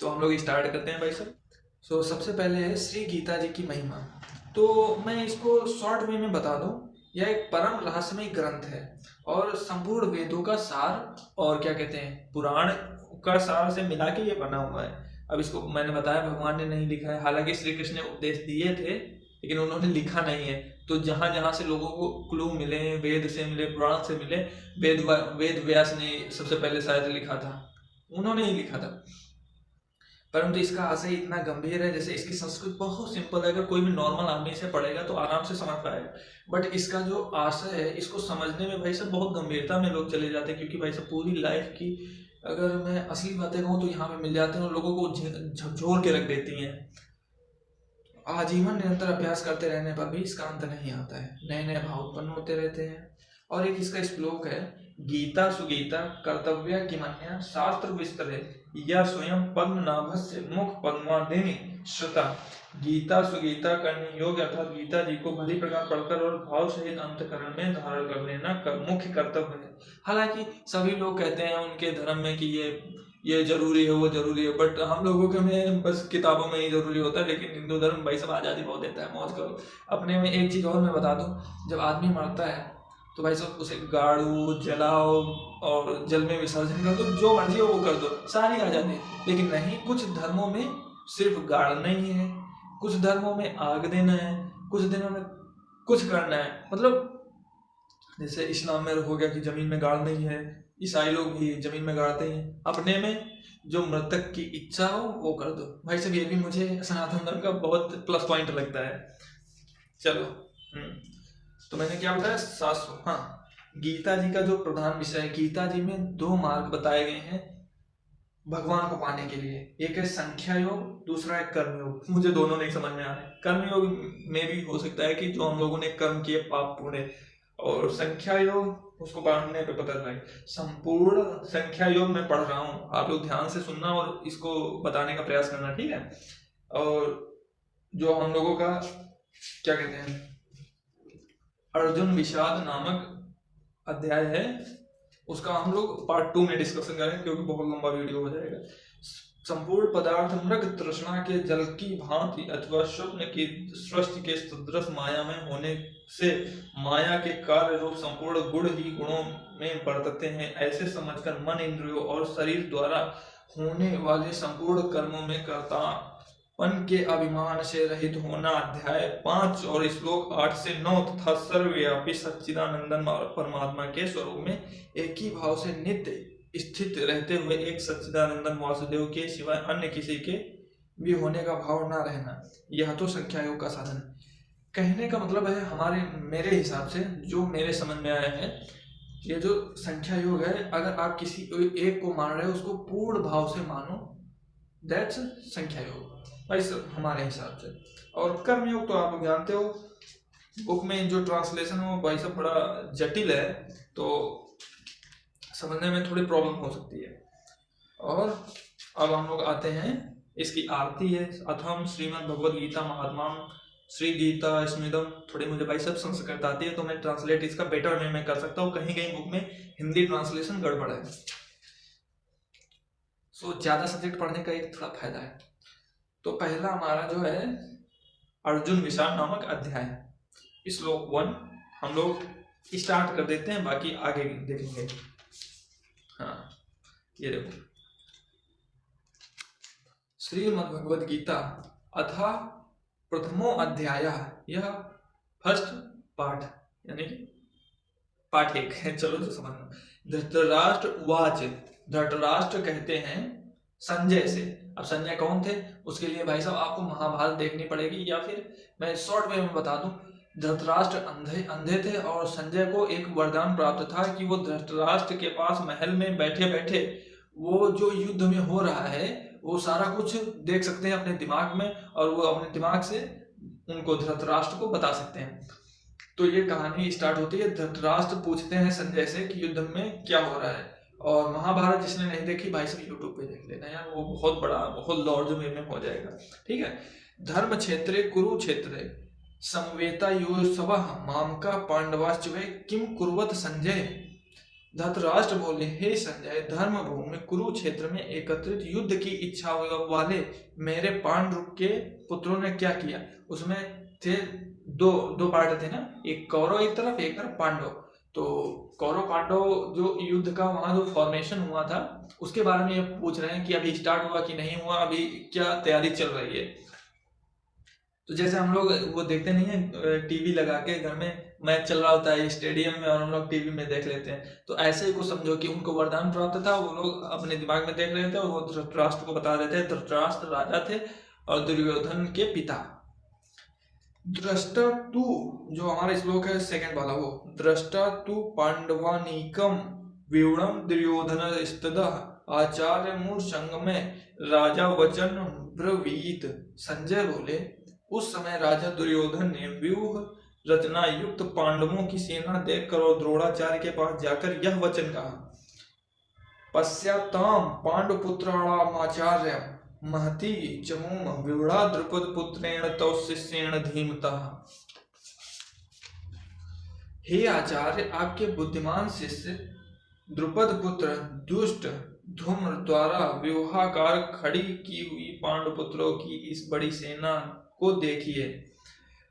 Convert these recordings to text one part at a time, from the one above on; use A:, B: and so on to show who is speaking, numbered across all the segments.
A: तो हम लोग स्टार्ट करते हैं भाई साहब। सबसे पहले है श्री गीता जी की महिमा। तो मैं इसको शॉर्ट वे में बता दूं, यह एक परम रहस्यमय ग्रंथ है और संपूर्ण वेदों का सार और क्या कहते हैं पुराण का सार से मिला के ये बना हुआ है। अब इसको मैंने बताया भगवान ने नहीं लिखा है, हालांकि श्री कृष्ण ने उपदेश दिए थे लेकिन उन्होंने लिखा नहीं है। तो जहां जहां से लोगों को क्लू मिले, वेद से मिले, पुराण से मिले, वेद व्यास ने सबसे पहले शायद लिखा था, उन्होंने ही लिखा था। परंतु इसका आशय इतना गंभीर है, जैसे इसकी संस्कृत बहुत सिंपल है, अगर कोई भी नॉर्मल आदमी इसे पढ़ेगा तो आराम से समझ पाएगा। बट इसका जो आशय है, इसको समझने में भाई साहब बहुत गंभीरता में लोग चले जाते हैं, क्योंकि भाई साहब पूरी लाइफ की अगर मैं असली बातें कहूँ तो यहाँ पे मिल जाते हैं और लोगों को झकझोर के रख देती हैं। आजीवन निरंतर अभ्यास करते रहने पर भी इसका अंत नहीं आता है, नए नए भाव उत्पन्न होते रहते हैं। और एक इसका श्लोक है, गीता सुगीता कर्तव्य किमन्या शास्त्र विस्तरे या स्वयं पद्मनाभस्य मुख पद्मादिनी श्रुता। गीता सुगीता करने योग्य अर्थात गीता जी को भली प्रकार पढ़कर और भाव सहित अंतकरण में धारण कर लेना मुख्य कर्तव्य है। हालांकि सभी लोग कहते हैं उनके धर्म में कि ये जरूरी है, वो जरूरी है, बट हम लोगों के में बस किताबों में ही जरूरी होता है। लेकिन हिंदू धर्म भाई सब आज़ादी बहुत देता है, मौज करो अपने में। एक चीज़ और मैं बता दूं, जब आदमी मरता है तो भाई साहब उसे गाड़ो, जलाओ और जल में विसर्जन कर दो, जो मर्जी हो वो कर दो, सारी आज़ादी। लेकिन नहीं, कुछ धर्मों में सिर्फ गाड़ना ही है, कुछ धर्मों में आग देना है, कुछ धर्मों में कुछ करना है। मतलब जैसे इस्लाम में हो गया कि जमीन में गाड़ना ही है, ईसाई लोग भी जमीन में गाड़ते हैं। अपने में जो मृतक की इच्छा हो वो कर दो। भाई साहब ये भी मुझे सनातन धर्म का बहुत प्लस पॉइंट लगता है। चलो तो मैंने क्या बताया, 700। हाँ, गीता जी का जो प्रधान विषय है, गीता जी में 2 मार्ग बताए गए हैं भगवान को पाने के लिए। एक है संख्या योग, दूसरा है कर्म योग। मुझे दोनों नहीं समझ में आ रहे। कर्म योग में भी हो सकता है कि जो हम लोगों ने कर्म किए पाप पूरे, और संख्या योग उसको पढ़ने पे पता चला। संपूर्ण संख्या योग मैं पढ़ रहा हूँ, आप लोग ध्यान से सुनना और इसको बताने का प्रयास करना, ठीक है। और जो हम लोगों का क्या कहते हैं अर्जुन विषाद नामक अध्याय है, उसका हम लोग पार्ट 2 में डिस्कशन करेंगे, क्योंकि बहुत लंबा वीडियो हो जाएगा। संपूर्ण पदार्थ मृग तृष्णा के जल की भांति अथवा स्वप्न की सृष्टि के सदृश माया में होने से माया के कार्य रूप संपूर्ण गुण ही गुणों में बरतते हैं, ऐसे समझकर मन, इंद्रियों और शरीर द्वारा होने वाले संपूर्ण कर्मों में कर्तापन के अभिमान से रहित होना। अध्याय 5 और श्लोक 8 से 9 तथा सर्वव्यापी सच्चिदानंदन परमात्मा के स्वरूप में एक ही भाव से नित्य स्थित रहते हुए एक सच्चिदानंदन वासुदेव के सिवाय अन्य किसी के भी होने का भाव ना रहना, यह तो संख्या योग का साधन है। कहने का मतलब है मेरे हिसाब से, जो मेरे समझ में आया है, ये जो संख्या योग है, अगर आप किसी एक को मान रहे हो उसको पूर्ण भाव से मानो, दैट्स संख्या योग भाई हमारे हिसाब से। और कर्म योग तो आप लोग जानते हो, बुक में जो ट्रांसलेशन है वो भाई सब बड़ा जटिल है, तो समझने में थोड़ी प्रॉब्लम हो सकती है। और अब हम लोग आते हैं, इसकी आरती है। अथम श्रीमद् भगवद गीता महात्मा श्री गीता स्मिदम। थोड़ी मुझे भाई सब संस्कृत आती है तो मैं ट्रांसलेट इसका बेटर वे में कर सकता हूँ, कहीं कहीं बुक में हिंदी ट्रांसलेशन गड़बड़ है। ज्यादा सब्जेक्ट पढ़ने का एक थोड़ा फायदा है। तो पहला हमारा जो है अर्जुन विषाद नामक अध्याय, श्लोक 1 हम लोग स्टार्ट कर देते हैं, बाकी आगे देखेंगे। हाँ, ये देखो, श्रीमद् भगवद गीता अथा प्रथमो अध्याय, यह फर्स्ट पार्ट यानी कि पार्ट 1 है। चलो तो समझना। धृतराष्ट्र उवाच, धृतराष्ट्र कहते हैं संजय से। अब संजय कौन थे, उसके लिए भाई साहब आपको महाभारत देखनी पड़ेगी, या फिर मैं शॉर्ट वे में बता दूं, धृतराष्ट्र अंधे थे और संजय को एक वरदान प्राप्त था कि वो धृतराष्ट्र के पास महल में बैठे बैठे वो जो युद्ध में हो रहा है वो सारा कुछ देख सकते हैं अपने दिमाग में, और वो अपने दिमाग से उनको धृतराष्ट्र को बता सकते हैं। तो ये कहानी स्टार्ट होती है, धृतराष्ट्र पूछते हैं संजय से कि युद्ध में क्या हो रहा है। और महाभारत जिसने नहीं देखी भाई सब यूट्यूब पे देख लेना यार, वो बहुत बड़ा, बहुत लॉर्ज में हो जाएगा, ठीक है। धर्म क्षेत्रे कुरुक्षेत्रे समवेता यो सब मामका पांडवाश्च वे किम कुर्वत संजय। धृतराष्ट्र बोले, हे संजय, धर्म भूमि कुरुक्षेत्र में एकत्रित युद्ध की इच्छा वाले मेरे पांडु के पुत्रों ने क्या किया। उसमें थे दो दो पार्ट थे ना, एक कौरव एक तरफ, एक तरफ पांडव। तो कौरव पांडव जो युद्ध का वहां जो फॉर्मेशन हुआ था उसके बारे में ये पूछ रहे हैं कि अभी स्टार्ट हुआ कि नहीं हुआ, अभी क्या तैयारी चल रही है। तो जैसे हम लोग वो देखते नहीं है टीवी लगा के घर में मैच चल रहा होता है स्टेडियम में और हम लोग टीवी में देख लेते हैं, तो ऐसे ही को समझो कि उनको वरदान प्राप्त था, वो लोग अपने दिमाग में देख रहे थे और वो धृतराष्ट्र को बता रहे थे। धृतराष्ट्र राजा थे और दुर्योधन के पिता। दृष्टा तू, जो हमारा श्लोक है सेकंड वाला, वो दृष्टा तू पांडवानीकम व्यूढ़म दुर्योधन स्तः आचार्य मूल संग में राजा वचन ब्रवीत। संजय बोले, उस समय राजा दुर्योधन ने व्यूह रचना युक्त पांडवों की सेना देखकर और द्रोणाचार्य के पास जाकर यह वचन कहा, पश्चाताम पांडुपुत्राणामाचार्य महती चमूम विवड़ा द्रुपद पुत्रेण तौ शिष्येण धीमतः। हे आचार्य, आपके बुद्धिमान शिष्य द्रुपद पुत्र दुष्ट धूम्र द्वारा व्यूहाकार खड़ी की हुई पांडुपुत्रों की इस बड़ी सेना को देखिए।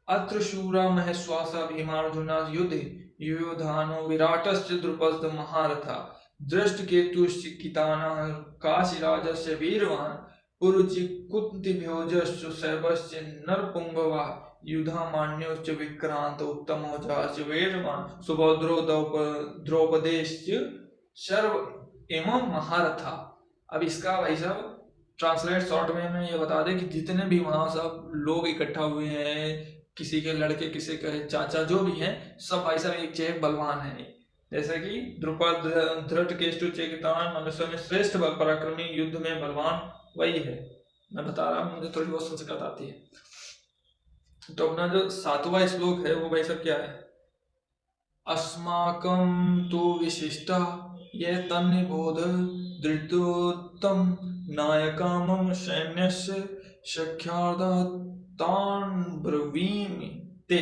A: अत्र शूरा महश्वासा भीमार्जुना युद्धे युयोधानो विराटश्च द्रुपद महारथा दृष्टकेतुश्च किताना काशीराजस्य वीरवान् पुरुचिकुन्तिभ्योजश्च शैवश्च नरपुंगवा युधामान्योश्च विक्रांत उत्तमोजाश्च वीरवान् सुभद्रो द्रौपदेश्च सर्व एवं महारथा। अब इसका भाई साहब ट्रांसलेट शॉर्ट में ये बता दें कि जितने भी वहां सब लोग इकट्ठा हुए हैं, किसी के लड़के, किसी के चाचा, जो भी हैं, सब भाई साहब एक चेक बलवान है। जैसे कि द्रुपद धृतकेतु चेकितान मनुष्य में श्रेष्ठ बल पराक्रमी, युद्ध में बलवान वही है। मैं बता रहा हूँ, मुझे थोड़ी बहुत संस्कृत आती है। तो अपना जो 7वां श्लोक है वो भाई साहब क्या है, अस्माकं तु विशिष्टा ये तन्निबोध धृतोत्तम नायकामं सैन्यस्य सख्यार्दान् ब्रवीमि ते।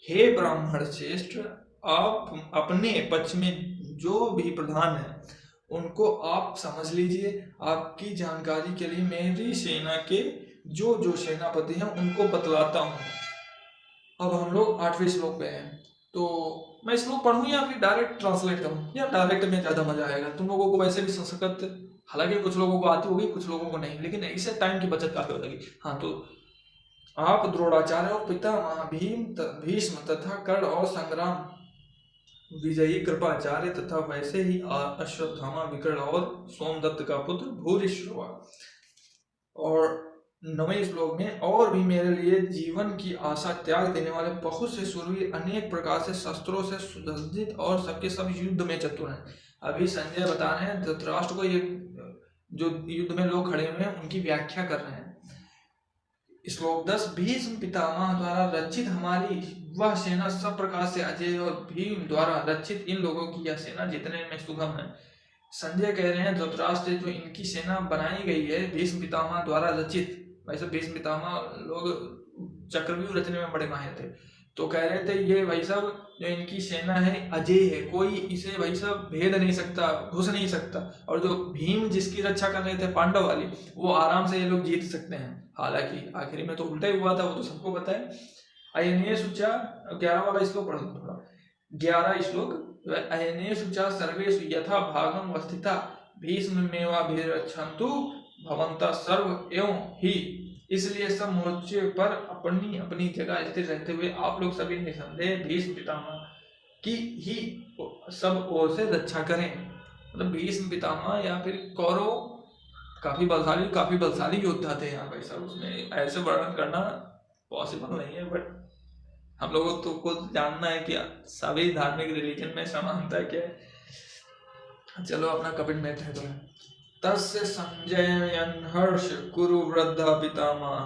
A: हे ब्राह्मण श्रेष्ठ, आप अपने पक्ष में जो भी प्रधान है उनको आप समझ लीजिए। आपकी जानकारी के लिए मेरी सेना के जो जो सेनापति हैं उनको बतलाता हूँ। अब हम लोग 8वें श्लोक पे हैं, तो मैं श्लोक पढ़ूं या फिर डायरेक्ट ट्रांसलेट करूं? या डायरेक्ट में ज्यादा मजा आएगा। तुम लोगों को वैसे भी संस्कृत हालांकि कुछ लोगों को आती होगी, कुछ लोगों को नहीं, लेकिन इससे टाइम की बचत काफी हो जाएगी। हाँ, तो आप द्रोणाचार्य और पितामह भीष्म तथा कर्ण और संग्राम विजयी कृपाचार्य तथा वैसे ही अश्वत्थामा विकर्ण और सोमदत्त का पुत्र भूरिश्रवा। और 9वें श्लोक में, और भी मेरे लिए जीवन की आशा त्याग देने वाले बहुत से शूरवीर अनेक प्रकार से शस्त्रों से सुसज्जित और सबके सब युद्ध में चतुर हैं। अभी संजय बता रहे हैं धृतराष्ट्र को, ये जो युद्ध में लोग खड़े हुए हैं उनकी व्याख्या कर रहे हैं। श्लोक 10, भीष्म पितामह द्वारा रचित हमारी वह सेना सब प्रकार से अजय और भीम द्वारा रचित इन लोगों की यह सेना जितने में सुगम है। संजय कह रहे हैं धृतराष्ट्र जो इनकी सेना बनाई गई है भीष्म पितामह द्वारा रचित, वैसे भीष्म पितामह लोग चक्रव्यूह रचने में बड़े माहिर थे, तो कह रहे थे ये भाई साहब जो इनकी सेना है अजय है, कोई इसे भाई साहब भेद नहीं सकता, घुस नहीं सकता। और जो भीम जिसकी रक्षा कर रहे थे पांडव वाली, वो आराम से ये लोग जीत सकते हैं। हालांकि आखिरी में तो उल्टा ही हुआ था, वो तो सबको पता है। अयने सुचा 11 वाला श्लोक पढ़ो थोड़ा। 11 श्लोक, अयने सुचा सर्वेषु यथा भागम वस्थिता भीष्मेवाभिरक्षन्तु भवन्तः सर्व एवं ही। इसलिए सब मोर्चे पर अपनी अपनी जगह स्थिर रहते हुए आप लोग सभी निसंदेह भीष्म पितामह की ही सब ओर से रक्षा करें। मतलब भीष्म पितामह या फिर कौरव काफी बलशाली योद्धा थे यार भाई साहब, उसमें ऐसे वर्णन करना पॉसिबल नहीं है। बट हम लोगों तो खुद जानना है कि सभी धार्मिक रिलीजन में समानता क्या है। चलो अपना कपिल में थे तो तस्य संजयन हर्ष कुरु वृद्धा पितामह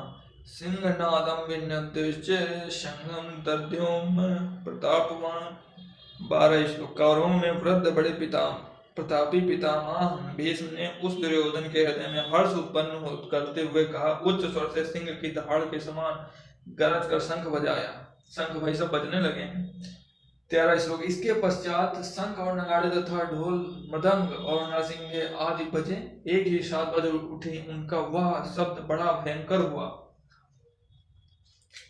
A: सिंहनादम विनद्य संगम दद्योम प्रतापवान। 12 श्लोक। कौरवों में वृद्ध बड़े प्रतापी पितामह भीष्म ने उस दुर्योधन के हृदय में हर्ष उत्पन्न करते हुए कहा, उच्च स्वर से सिंह की दहाड़ के समान गरज कर शंख बजाया। शंख भाई सब बजने लगे हैं। 13 श्लोक। इसके पश्चात शंख और नगाड़े तथा ढोल मृदंग और नरसिंगे आदि बजे, एक ही साथ बज उठे। उनका वह शब्द बड़ा भयंकर हुआ।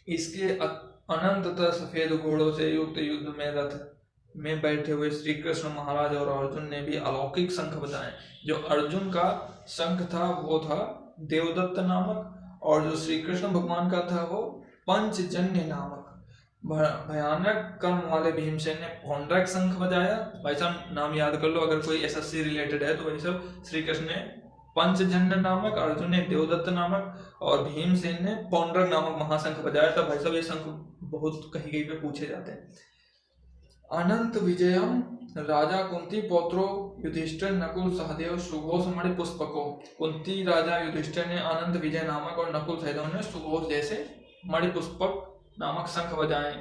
A: इसके अनंत तथा सफेद घोड़ों से युक्त युद्ध में रथ में बैठे हुए श्री कृष्ण महाराज और अर्जुन ने भी अलौकिक शंख बजाए। जो अर्जुन का शंख था वो था देवदत्त नामक, और जो श्री कृष्ण भगवान का था वो पंचजन्य नामक। भयानक कर्म वाले भीमसेन ने पौंड्रक शंख बजाया। भाई साहब नाम याद कर लो, अगर कोई एसएससी रिलेटेड है तो वही सब। श्री कृष्ण ने पंचजन्य नामक, अर्जुन ने देवदत्त नामक और भीमसेन ने पौंड्रक नामक महाशंख बजाया था। भाई साहब ये शंख बहुत कहीं कहीं पे पूछे जाते हैं। अनंत विजयम राजा कुंती पौत्रो युधिष्ठिर नकुल सहदेव सुघोष मणि पुष्पको। कुंती राजा युधिष्ठिर ने अनंत विजय नामक और नकुल सहदेव ने सुघोष जैसे मणि पुष्पक नामक शंख बजाए।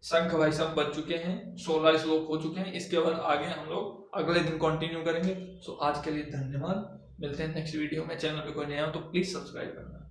A: शंख भाई सब बज चुके हैं, 16 श्लोक हो चुके हैं। इसके बाद आगे हम लोग अगले दिन कंटिन्यू करेंगे। सो आज के लिए धन्यवाद, मिलते हैं नेक्स्ट वीडियो में। चैनल पे कोई नया हो तो प्लीज सब्सक्राइब करना।